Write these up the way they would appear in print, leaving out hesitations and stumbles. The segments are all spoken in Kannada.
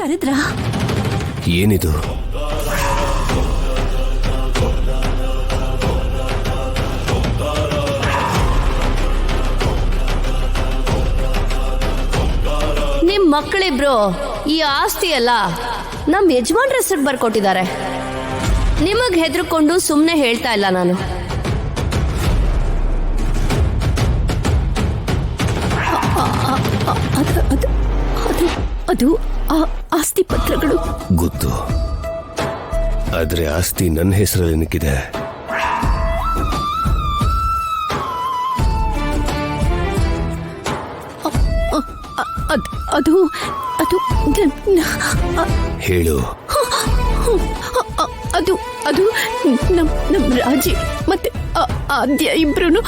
ಕರೆದ್ರಾ? ಏನಿದು? ನಿಮ್ ಮಕ್ಕಳಿಬ್ರು ಈ ಆಸ್ತಿ ಎಲ್ಲ ನಮ್ ಯಜಮಾನ್ರ ಹೆಸರು ಬರ್ಕೊಟ್ಟಿದ್ದಾರೆ. ನಿಮಗ್ ಹೆದರ್ಕೊಂಡು ಸುಮ್ನೆ ಹೇಳ್ತಾ ಇಲ್ಲ ನಾನು. ಅದು ಆಸ್ತಿ ಪತ್ರಗಳು. ಗೊತ್ತು, ಆದ್ರೆ ಆಸ್ತಿ ನನ್ನ ಹೆಸರಲ್ಲಿ ಏನಕ್ಕಿದೆ? ಅದು ಅದು ಹೇಳು. ಅದು ಅದು ನಮ್ ರಾಜಿ ಮತ್ತೆ ಆದ್ಯ ಇಬ್ರು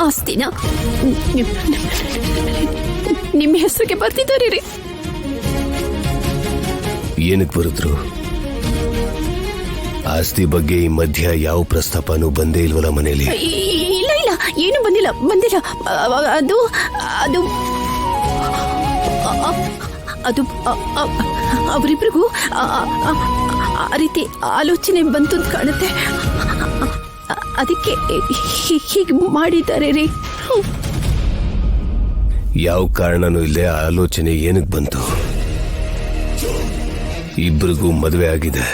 ಆಸ್ತಿನ ನಿಮ್ಮ ಹೆಸರಿಗೆ ಬರ್ತಿದ್ದಾರೆ ರೀ. ಏನಕ್ಕೆ ಬರುದ್ರು? ಆಸ್ತಿ ಬಗ್ಗೆ ಈ ಮಧ್ಯ ಯಾವ ಪ್ರಸ್ತಾಪನೂ ಬಂದೇ ಇಲ್ವಲ್ಲ ಮನೇಲಿ? ಇಲ್ಲ ಇಲ್ಲ, ಏನು ಬಂದಿಲ್ಲ. ಅದು ಅದು ಅದು ಅವರಿಬ್ರಿಗೂ ಆ ರೀತಿ ಆಲೋಚನೆ ಬಂತು ಅಂತ ಕಾಣುತ್ತೆ. ಅದಕ್ಕೆ ಹೀಗೆ ಮಾಡಿದ್ದಾರೆ ರೀ. ಯಾವ ಕಾರಣನೂ ಇಲ್ಲದೆ ಆಲೋಚನೆ ಏನಕ್ಕೆ ಬಂತು? ಇಬ್ಬರಿಗೂ ಮದುವೆ ಆಗಿದೆ.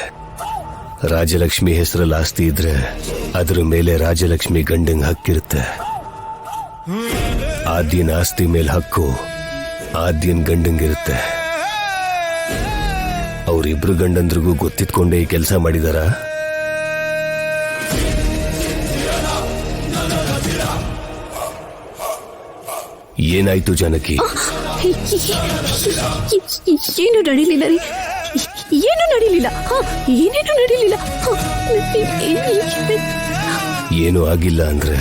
ರಾಜಲಕ್ಷ್ಮಿ ಹೆಸರಲ್ಲಿ ಆಸ್ತಿ ಇದ್ರೆ ಅದರ ಮೇಲೆ ರಾಜಲಕ್ಷ್ಮಿ ಗಂಡಂಗ್ ಹಕ್ಕಿರುತ್ತೆ. ಆದ್ಯನ ಆಸ್ತಿ ಮೇಲೆ ಹಕ್ಕು ಆದ್ಯನ್ ಗಂಡಂಗಿರುತ್ತೆ. ಅವರಿಬ್ರು ಗಂಡಂದ್ರಿಗೂ ಗೊತ್ತಿತ್ಕೊಂಡೇ ಈ ಕೆಲಸ ಮಾಡಿದಾರ? ಏನಾಯ್ತು ಜಾನಕಿ? ಏನು ನಡೀಲಿಲ್ಲ ರೀ, ಏನು ನಡೀಲಿಲ್ಲ. ಏನೇನು ನಡೀಲಿಲ್ಲ. ಏನು ಆಗಿಲ್ಲ ಅಂದ್ರೆ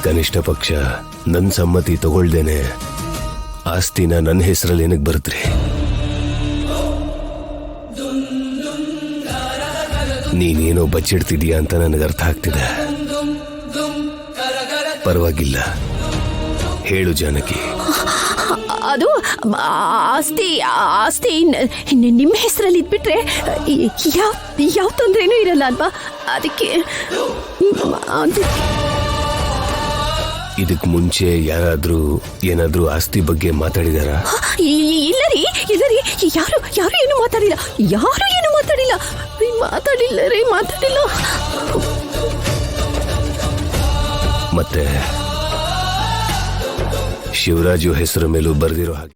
ಕನಿಷ್ಠ ಪಕ್ಷ ನನ್ನ ಸಮ್ಮತಿ ತಗೊಳ್ದೇನೆ ಆಸ್ತಿನ ನನ್ನ ಹೆಸರಲ್ಲಿ ಏನಕ್ಕೆ ಬರುತ್ತ್ರಿ? ನೀನೇನೋ ಬಚ್ಚಿಡ್ತಿದೀಯ ಅಂತ ನನಗೆ ಅರ್ಥ ಆಗ್ತಿದೆ. ಪರವಾಗಿಲ್ಲ, ಹೇಳು ಜಾನಕಿ. ಅದು ಆಸ್ತಿ ನಿಮ್ಮ ಹೆಸರಲ್ಲಿ ಇದ್ಬಿಟ್ರೆ ಯಾವ ತೊಂದ್ರೆನೂ ಇರಲ್ಲ ಅಲ್ವಾ? ಅದಕ್ಕೆ ಇದಕ್ ಮುಂಚೆ ಏನಾದ್ರೂ ಆಸ್ತಿ ಬಗ್ಗೆ ಮಾತಾಡಿದಾರ? ಇಲ್ಲ ರೀ, ಯಾರು ಏನು ಮಾತಾಡಿಲ್ಲ. ಮಾತಾಡಿಲ್ಲ. ಮತ್ತೆ ಶಿವರಾಜು ಹೆಸರು ಮೇಲೂ ಬರ್ದಿರೋ ಹಾಗೆ